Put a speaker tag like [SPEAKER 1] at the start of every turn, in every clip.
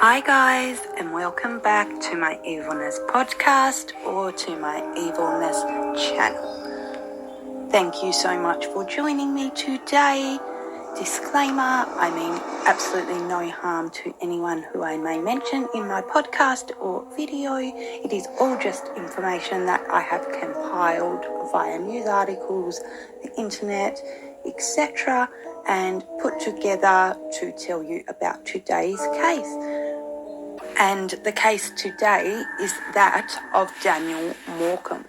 [SPEAKER 1] Hi guys, and welcome back to my Evilness podcast or to my Evilness channel. Thank you so much for joining me today. Disclaimer, I mean absolutely no harm to anyone who I may mention in my podcast or video. It is all just information that I have compiled via news articles, the internet, etc., and put together to tell you about today's case. And the case today is that of Daniel Morcombe.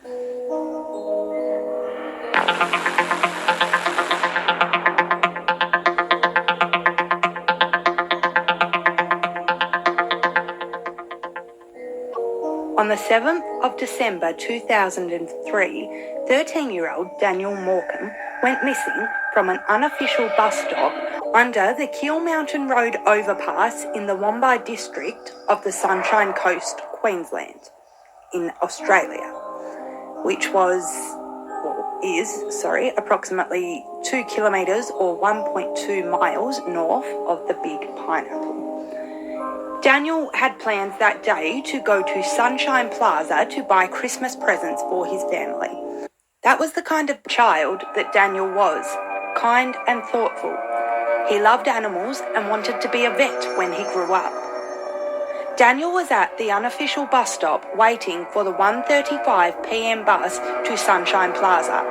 [SPEAKER 1] On the 7th of December 2003, 13-year-old Daniel Morcombe went missing from an unofficial bus stop under the Keel Mountain Road overpass in the Wombai district of the Sunshine Coast, Queensland, in Australia, which is approximately 2 kilometres or 1.2 miles north of the Big Pineapple. Daniel had plans that day to go to Sunshine Plaza to buy Christmas presents for his family. That was the kind of child that Daniel was, kind and thoughtful. He loved animals and wanted to be a vet when he grew up. Daniel was at the unofficial bus stop waiting for the 1:35 p.m. bus to Sunshine Plaza,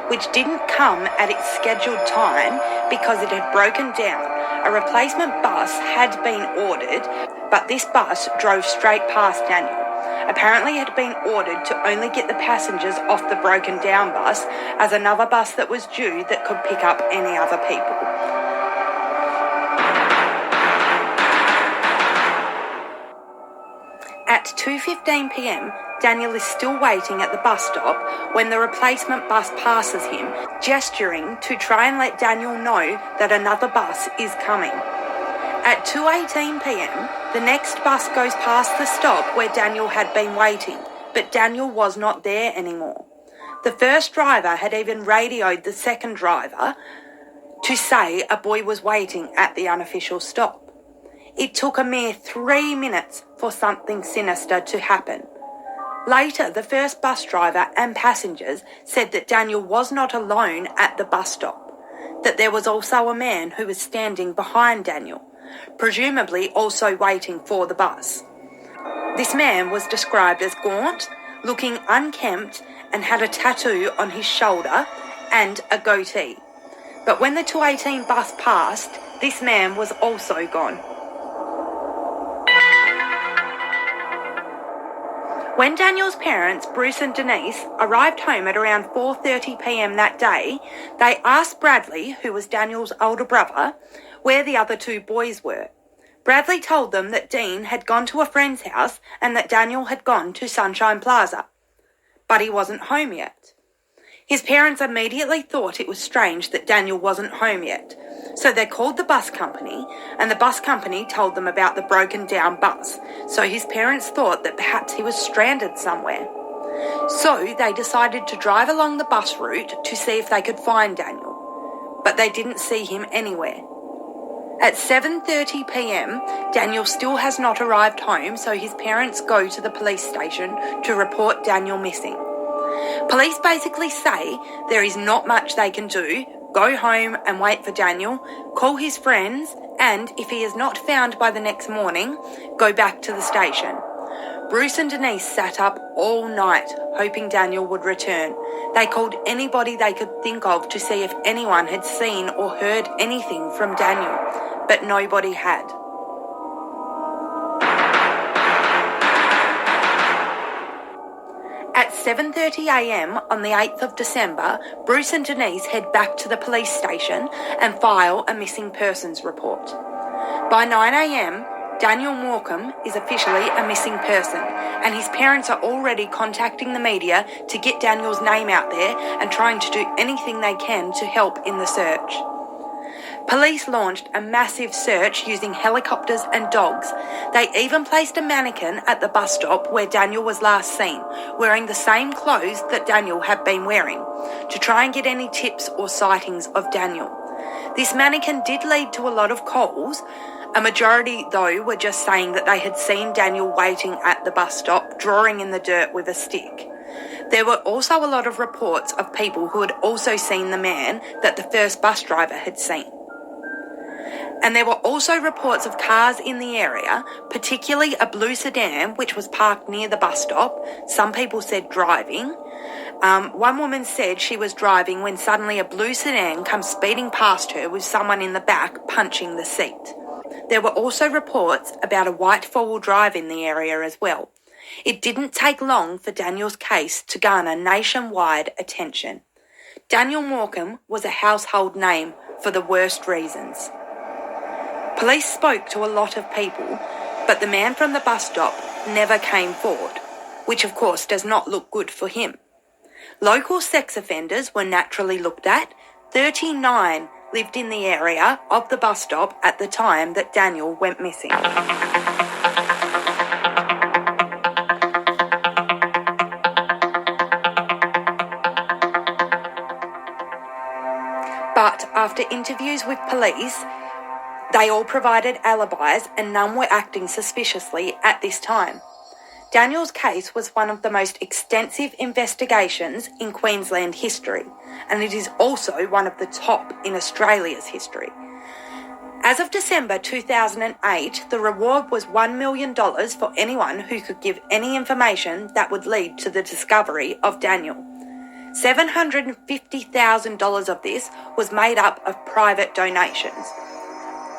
[SPEAKER 1] which didn't come at its scheduled time because it had broken down. A replacement bus had been ordered, but this bus drove straight past Daniel. Apparently it had been ordered to only get the passengers off the broken down bus, as another bus that was due that could pick up any other people. At 2:15 p.m, Daniel is still waiting at the bus stop when the replacement bus passes him, gesturing to try and let Daniel know that another bus is coming. At 2:18 p.m, the next bus goes past the stop where Daniel had been waiting, but Daniel was not there anymore. The first driver had even radioed the second driver to say a boy was waiting at the unofficial stop. It took a mere 3 minutes for something sinister to happen. Later, the first bus driver and passengers said that Daniel was not alone at the bus stop, that there was also a man who was standing behind Daniel, presumably also waiting for the bus. This man was described as gaunt, looking unkempt, and had a tattoo on his shoulder and a goatee. But when the 2:18 bus passed, this man was also gone. When Daniel's parents, Bruce and Denise, arrived home at around 4:30 p.m. that day, they asked Bradley, who was Daniel's older brother, where the other two boys were. Bradley told them that Dean had gone to a friend's house and that Daniel had gone to Sunshine Plaza, but he wasn't home yet. His parents immediately thought it was strange that Daniel wasn't home yet, so they called the bus company, and the bus company told them about the broken down bus, so his parents thought that perhaps he was stranded somewhere. So they decided to drive along the bus route to see if they could find Daniel, but they didn't see him anywhere. At 7:30 p.m, Daniel still has not arrived home, so his parents go to the police station to report Daniel missing. Police basically say there is not much they can do. Go home and wait for Daniel, call his friends, and if he is not found by the next morning, go back to the station. Bruce and Denise sat up all night, hoping Daniel would return. They called anybody they could think of to see if anyone had seen or heard anything from Daniel, but nobody had. At 7:30 a.m. on the 8th of December, Bruce and Denise head back to the police station and file a missing persons report. By 9 a.m, Daniel Morcombe is officially a missing person, and his parents are already contacting the media to get Daniel's name out there and trying to do anything they can to help in the search. Police launched a massive search using helicopters and dogs. They even placed a mannequin at the bus stop where Daniel was last seen, wearing the same clothes that Daniel had been wearing, to try and get any tips or sightings of Daniel. This mannequin did lead to a lot of calls, A majority, though, were just saying that they had seen Daniel waiting at the bus stop, drawing in the dirt with a stick. There were also a lot of reports of people who had also seen the man that the first bus driver had seen. And there were also reports of cars in the area, particularly a blue sedan which was parked near the bus stop. Some people said driving. One woman said she was driving when suddenly a blue sedan comes speeding past her with someone in the back punching the seat. There were also reports about a white four-wheel drive in the area as well. It didn't take long for Daniel's case to garner nationwide attention. Daniel Morcombe was a household name for the worst reasons. Police spoke to a lot of people, but the man from the bus stop never came forward, which of course does not look good for him. Local sex offenders were naturally looked at. 39 lived in the area of the bus stop at the time that Daniel went missing. But after interviews with police, they all provided alibis and none were acting suspiciously at this time. Daniel's case was one of the most extensive investigations in Queensland history, and it is also one of the top in Australia's history. As of December 2008, the reward was $1 million for anyone who could give any information that would lead to the discovery of Daniel. $750,000 of this was made up of private donations.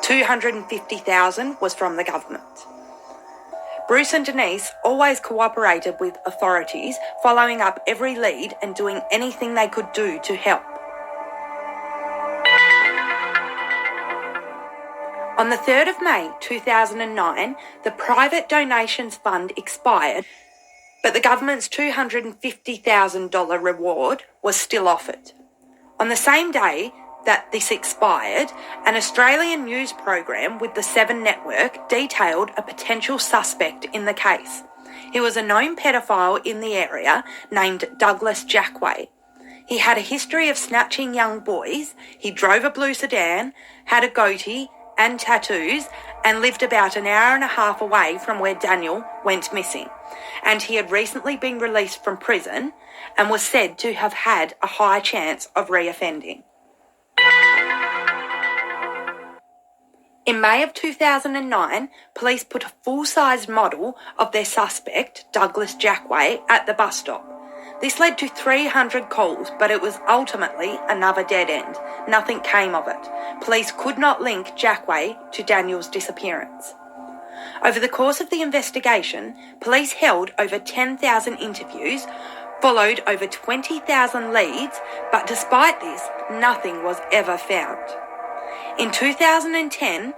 [SPEAKER 1] $250,000 was from the government. Bruce and Denise always cooperated with authorities, following up every lead and doing anything they could do to help. On the 3rd of May 2009, the private donations fund expired, but the government's $250,000 reward was still offered. On the same day that this expired, an Australian news program with the 7 Network detailed a potential suspect in the case. He was a known pedophile in the area named Douglas Jackway. He had a history of snatching young boys, he drove a blue sedan, had a goatee and tattoos, and lived about an hour and a half away from where Daniel went missing. And he had recently been released from prison and was said to have had a high chance of reoffending. In May of 2009, police put a full-sized model of their suspect, Douglas Jackway, at the bus stop. This led to 300 calls, but it was ultimately another dead end. Nothing came of it. Police could not link Jackway to Daniel's disappearance. Over the course of the investigation, police held over 10,000 interviews, followed over 20,000 leads, but despite this, nothing was ever found. In 2010,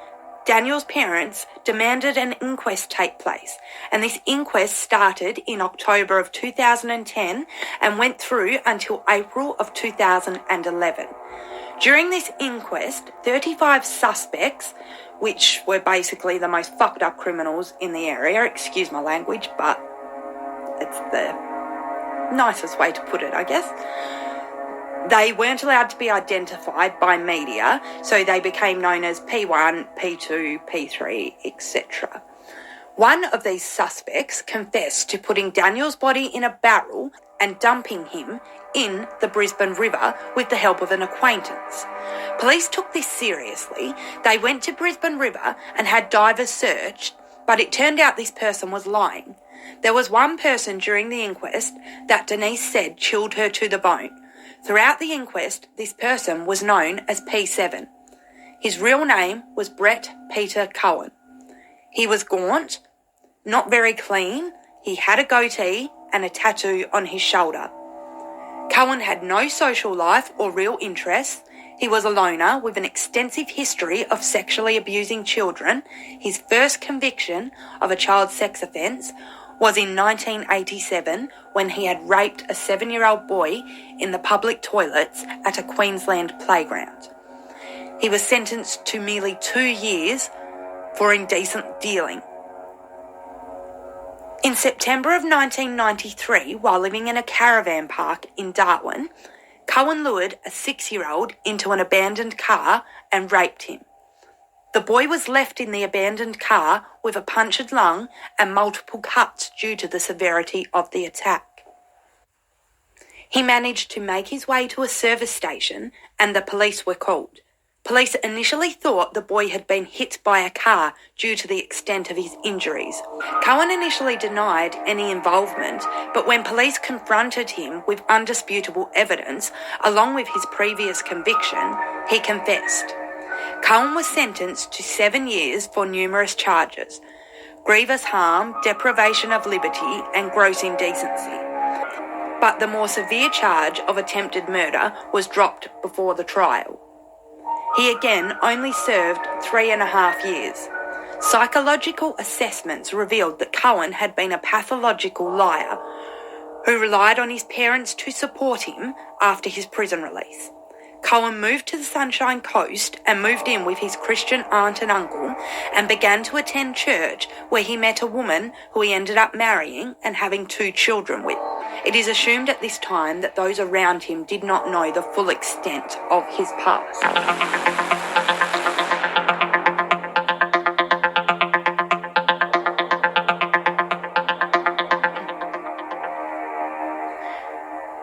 [SPEAKER 1] Daniel's parents demanded an inquest take place, and this inquest started in October of 2010 and went through until April of 2011. During this inquest, 35 suspects, which were basically the most fucked up criminals in the area, excuse my language, but it's the nicest way to put it, I guess. They weren't allowed to be identified by media, so they became known as P1, P2, P3, etc. One of these suspects confessed to putting Daniel's body in a barrel and dumping him in the Brisbane River with the help of an acquaintance. Police took this seriously. They went to Brisbane River and had divers searched, but it turned out this person was lying. There was one person during the inquest that Denise said chilled her to the bone. Throughout the inquest, this person was known as P7. His real name was Brett Peter Cowan. He was gaunt, not very clean, he had a goatee and a tattoo on his shoulder. Cowan had no social life or real interests. He was a loner with an extensive history of sexually abusing children. His first conviction of a child sex offence was in 1987 when he had raped a 7-year-old boy in the public toilets at a Queensland playground. He was sentenced to merely 2 years for indecent dealing. In September of 1993, while living in a caravan park in Darwin, Cowan lured a 6-year-old into an abandoned car and raped him. The boy was left in the abandoned car with a punctured lung and multiple cuts due to the severity of the attack. He managed to make his way to a service station and the police were called. Police initially thought the boy had been hit by a car due to the extent of his injuries. Cowan initially denied any involvement, but when police confronted him with undisputable evidence, along with his previous conviction, he confessed. Cowan was sentenced to 7 years for numerous charges: grievous harm, deprivation of liberty, and gross indecency. But the more severe charge of attempted murder was dropped before the trial. He again only served 3.5 years. Psychological assessments revealed that Cowan had been a pathological liar who relied on his parents to support him after his prison release. Cowan moved to the Sunshine Coast and moved in with his Christian aunt and uncle and began to attend church, where he met a woman who he ended up marrying and having 2 children with. It is assumed at this time that those around him did not know the full extent of his past.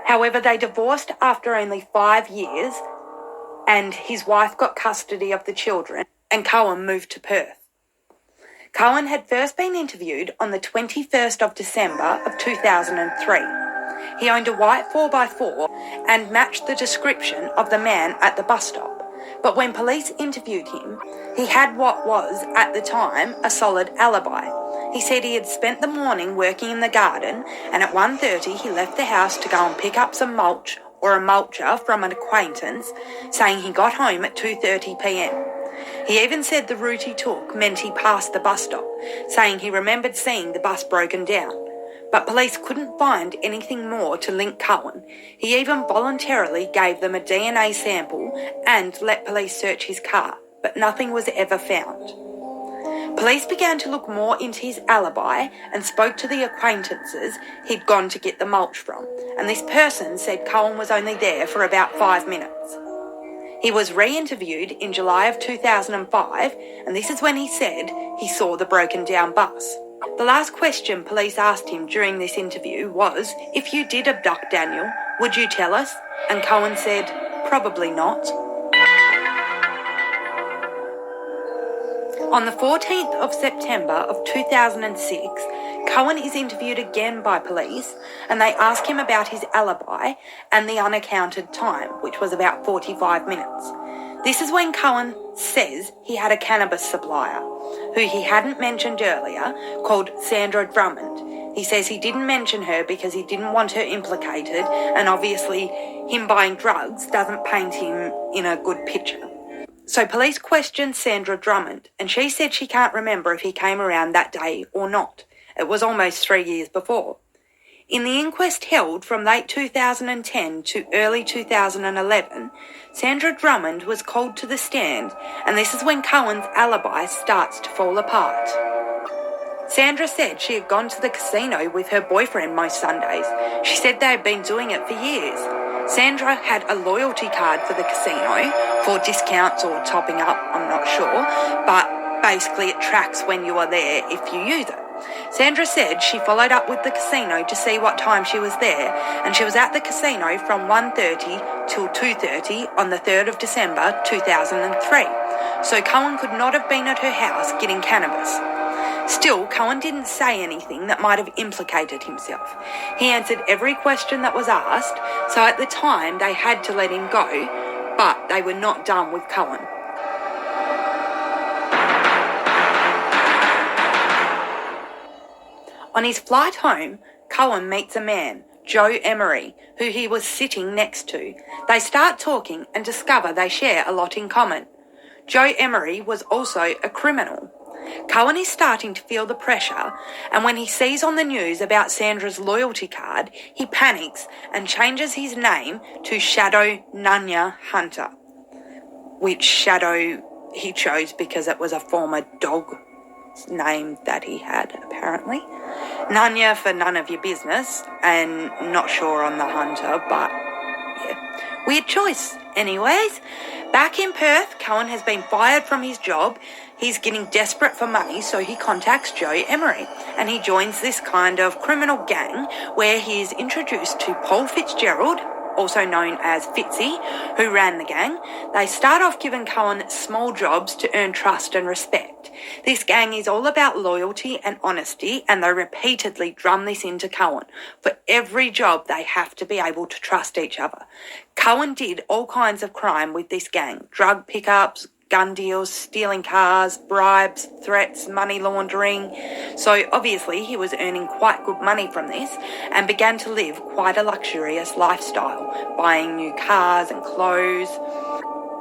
[SPEAKER 1] However, they divorced after only 5 years, and his wife got custody of the children, and Cowan moved to Perth. Cowan had first been interviewed on the 21st of December of 2003. He owned a white 4x4 and matched the description of the man at the bus stop. But when police interviewed him, he had what was, at the time, a solid alibi. He said he had spent the morning working in the garden, and at 1:30 he left the house to go and pick up some mulch or a mulcher from an acquaintance, saying he got home at 2:30 p.m. He even said the route he took meant he passed the bus stop, saying he remembered seeing the bus broken down. But police couldn't find anything more to link Cowan. He even voluntarily gave them a DNA sample and let police search his car, but nothing was ever found. Police began to look more into his alibi and spoke to the acquaintances he'd gone to get the mulch from, and this person said Cowan was only there for about 5 minutes. He was re-interviewed in July of 2005, and this is when he said he saw the broken down bus. The last question police asked him during this interview was, "If you did abduct Daniel, would you tell us?" And Cowan said, "Probably not." On the 14th of September of 2006, Cowan is interviewed again by police, and they ask him about his alibi and the unaccounted time, which was about 45 minutes. This is when Cowan says he had a cannabis supplier, who he hadn't mentioned earlier, called Sandra Drummond. He says he didn't mention her because he didn't want her implicated, and obviously him buying drugs doesn't paint him in a good picture. So police questioned Sandra Drummond, and she said she can't remember if he came around that day or not. It was almost 3 years before. In the inquest held from late 2010 to early 2011, Sandra Drummond was called to the stand, and this is when Cowan's alibi starts to fall apart. Sandra said she had gone to the casino with her boyfriend most Sundays. She said they had been doing it for years. Sandra had a loyalty card for the casino for discounts or topping up, I'm not sure, but basically it tracks when you are there if you use it. Sandra said she followed up with the casino to see what time she was there, and she was at the casino from 1:30 till 2:30 on the 3rd of December 2003. So Cowan could not have been at her house getting cannabis. Still, Cowan didn't say anything that might have implicated himself. He answered every question that was asked, so at the time they had to let him go, but they were not done with Cowan. On his flight home, Cowan meets a man, Joe Emery, who he was sitting next to. They start talking and discover they share a lot in common. Joe Emery was also a criminal. Cowan is starting to feel the pressure, and when he sees on the news about Sandra's loyalty card, he panics and changes his name to Shadow Nunya Hunter, which Shadow he chose because it was a former dog name that he had, apparently. Nunya for none of your business, and not sure on the Hunter, but yeah, weird choice. Anyways, Back in Perth, Cowan has been fired from his job. He's getting desperate for money, so he contacts Joe Emery, and he joins this kind of criminal gang where he is introduced to Paul Fitzgerald, also known as Fitzy, who ran the gang. They start off giving Cowan small jobs to earn trust and respect. This gang is all about loyalty and honesty, and they repeatedly drum this into Cowan. For every job, they have to be able to trust each other. Cowan did all kinds of crime with this gang: drug pickups, gun deals, stealing cars, bribes, threats, money laundering. So obviously he was earning quite good money from this and began to live quite a luxurious lifestyle, buying new cars and clothes.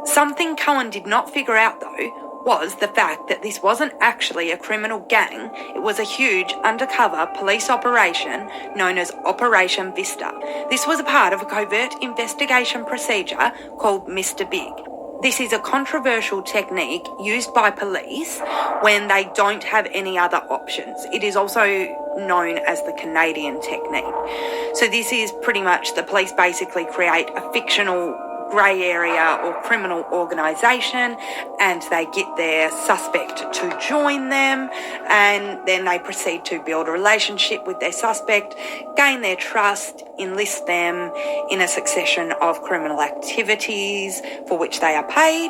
[SPEAKER 1] Something Cowan did not figure out though was the fact that this wasn't actually a criminal gang. It was a huge undercover police operation known as Operation Vista. This was a part of a covert investigation procedure called Mr. Big. This is a controversial technique used by police when they don't have any other options. It is also known as the Canadian technique. So this is pretty much the police basically create a fictional grey area or criminal organisation, and they get their suspect to join them, and then they proceed to build a relationship with their suspect, gain their trust, enlist them in a succession of criminal activities for which they are paid.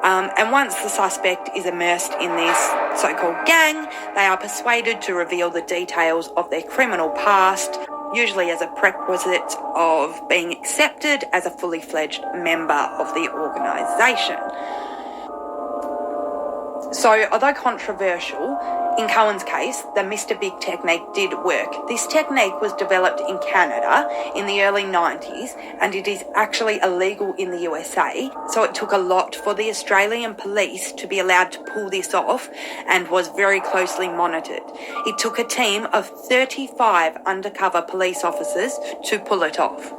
[SPEAKER 1] And once the suspect is immersed in this so-called gang, they are persuaded to reveal the details of their criminal past, usually as a prerequisite of being accepted as a fully fledged member of the organisation. So, although controversial, in Cowan's case, the Mr. Big technique did work. This technique was developed in Canada in the early 90s, and it is actually illegal in the USA, so it took a lot for the Australian police to be allowed to pull this off, and was very closely monitored. It took a team of 35 undercover police officers to pull it off.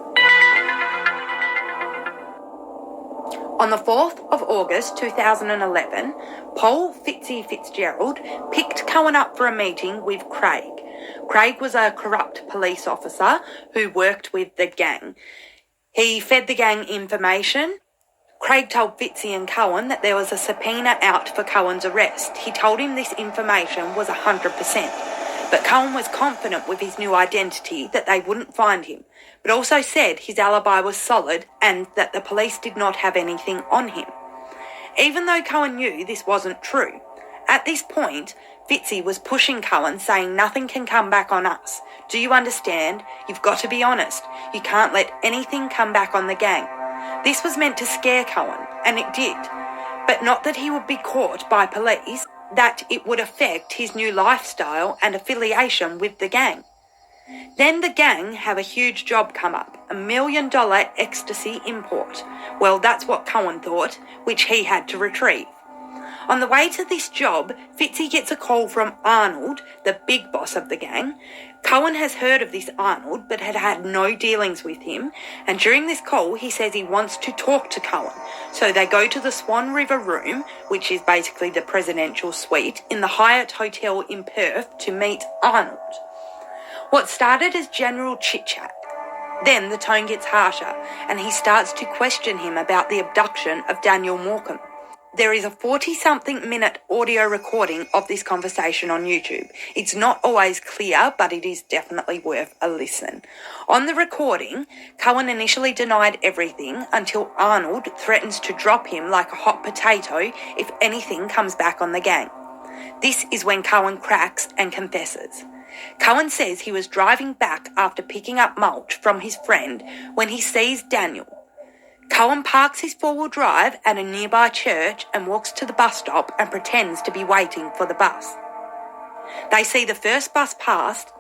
[SPEAKER 1] On the 4th of August 2011, Paul Fitzy Fitzgerald picked Cowan up for a meeting with Craig. Craig was a corrupt police officer who worked with the gang. He fed the gang information. Craig told Fitzy and Cowan that there was a subpoena out for Cowan's arrest. He told him this information was 100%. But Cowan was confident with his new identity that they wouldn't find him, but also said his alibi was solid and that the police did not have anything on him. Even though Cowan knew this wasn't true, at this point, Fitzy was pushing Cowan, saying nothing can come back on us. Do you understand? You've got to be honest. You can't let anything come back on the gang. This was meant to scare Cowan, and it did. But not that he would be caught by police, that it would affect his new lifestyle and affiliation with the gang. Then the gang have a huge job come up, $1 million ecstasy import. Well, that's what Cowan thought, which he had to retrieve. On the way to this job, Fitzy gets a call from Arnold, the big boss of the gang. Cowan has heard of this Arnold, but had had no dealings with him, and during this call he says he wants to talk to Cowan. So they go to the Swan River Room, which is basically the presidential suite, in the Hyatt Hotel in Perth to meet Arnold. What started as general chit-chat, then the tone gets harsher, and he starts to question him about the abduction of Daniel Morcombe. There is a 40-something minute audio recording of this conversation on YouTube. It's not always clear, but it is definitely worth a listen. On the recording, Cowan initially denied everything until Arnold threatens to drop him like a hot potato if anything comes back on the gang. This is when Cowan cracks and confesses. Cowan says he was driving back after picking up mulch from his friend when he sees Daniel. Cowan parks his four-wheel drive at a nearby church and walks to the bus stop and pretends to be waiting for the bus. They see the first bus past,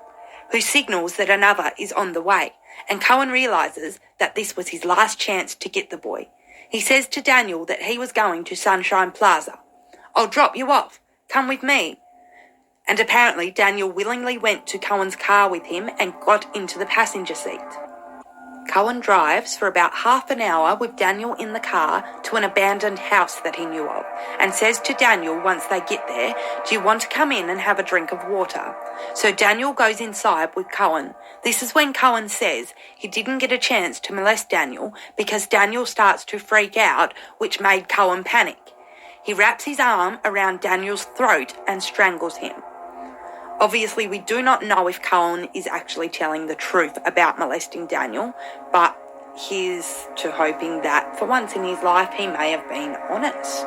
[SPEAKER 1] who signals that another is on the way, and Cowan realises that this was his last chance to get the boy. He says to Daniel that he was going to Sunshine Plaza. "I'll drop you off. Come with me." And apparently Daniel willingly went to Cowan's car with him and got into the passenger seat. Cowan drives for about half an hour with Daniel in the car to an abandoned house that he knew of and says to Daniel once they get there, "Do you want to come in and have a drink of water?" So Daniel goes inside with Cowan. This is when Cowan says he didn't get a chance to molest Daniel because Daniel starts to freak out, which made Cowan panic. He wraps his arm around Daniel's throat and strangles him. Obviously, we do not know if Cowan is actually telling the truth about molesting Daniel, but here's to hoping that for once in his life he may have been honest.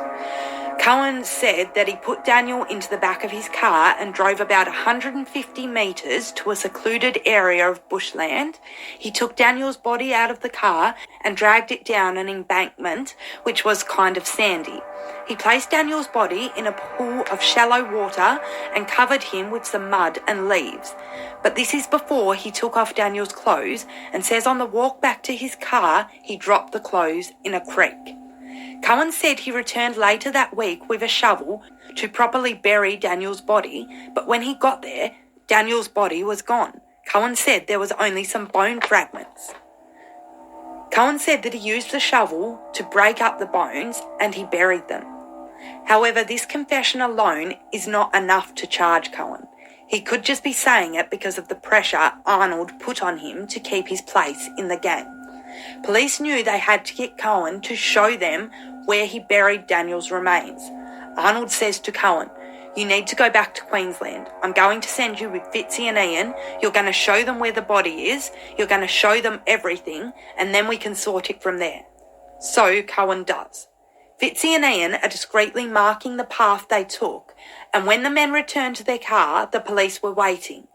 [SPEAKER 1] Cowan said that he put Daniel into the back of his car and drove about 150 metres to a secluded area of bushland. He took Daniel's body out of the car and dragged it down an embankment, which was kind of sandy. He placed Daniel's body in a pool of shallow water and covered him with some mud and leaves. But this is before he took off Daniel's clothes and says on the walk back to his car he dropped the clothes in a creek. Cowan said he returned later that week with a shovel to properly bury Daniel's body, but when he got there, Daniel's body was gone. Cowan said there was only some bone fragments. Cowan said that he used the shovel to break up the bones and he buried them. However, this confession alone is not enough to charge Cowan. He could just be saying it because of the pressure Arnold put on him to keep his place in the gang. Police knew they had to get Cowan to show them where he buried Daniel's remains. Arnold says to Cowan, "You need to go back to Queensland. I'm going to send you with Fitzy and Ian. You're going to show them where the body is. You're going to show them everything, and then we can sort it from there." So Cowan does. Fitzy and Ian are discreetly marking the path they took, and when the men return to their car, the police were waiting.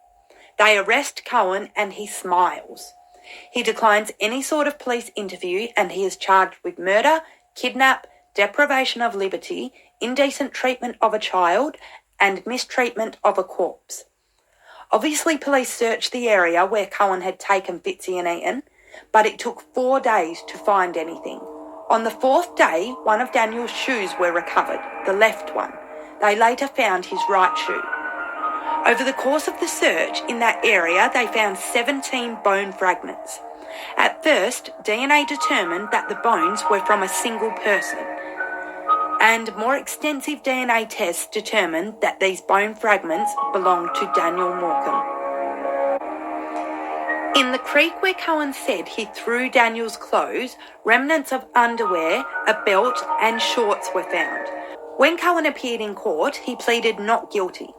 [SPEAKER 1] They arrest Cowan and he smiles. He declines any sort of police interview and he is charged with murder, kidnap, deprivation of liberty, indecent treatment of a child, and mistreatment of a corpse. Obviously, police searched the area where Cowan had taken Fitzy and Ian, but it took 4 days to find anything. On the 4th day, one of Daniel's shoes were recovered, the left one. They later found his right shoe. Over the course of the search in that area, they found 17 bone fragments. At first, DNA determined that the bones were from a single person, and more extensive DNA tests determined that these bone fragments belonged to Daniel Morcombe. In the creek where Cowan said he threw Daniel's clothes, remnants of underwear, a belt and shorts were found. When Cowan appeared in court, he pleaded not guilty.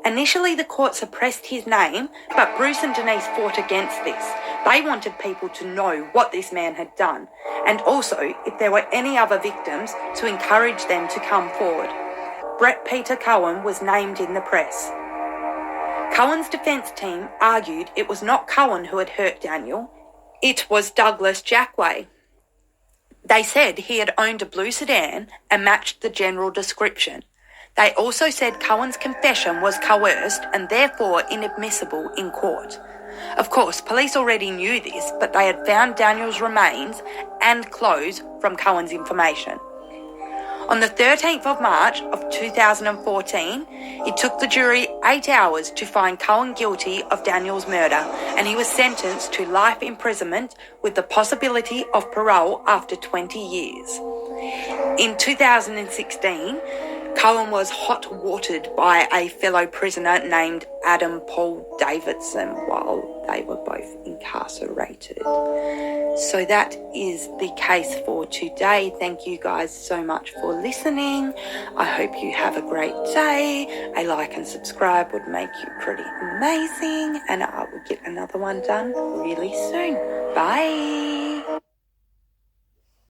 [SPEAKER 1] Initially, the court suppressed his name, but Bruce and Denise fought against this. They wanted people to know what this man had done, and also, if there were any other victims, to encourage them to come forward. Brett Peter Cowan was named in the press. Cowan's defence team argued it was not Cowan who had hurt Daniel, it was Douglas Jackway. They said he had owned a blue sedan and matched the general description. They also said Cowan's confession was coerced and therefore inadmissible in court. Of course, police already knew this, but they had found Daniel's remains and clothes from Cowan's information. On the 13th of March of 2014, it took the jury 8 hours to find Cowan guilty of Daniel's murder, and he was sentenced to life imprisonment with the possibility of parole after 20 years. In 2016, Cowan was hot-watered by a fellow prisoner named Adam Paul Davidson while they were both incarcerated. So that is the case for today. Thank you guys so much for listening. I hope you have a great day. A like and subscribe would make you pretty amazing, and I will get another one done really soon. Bye.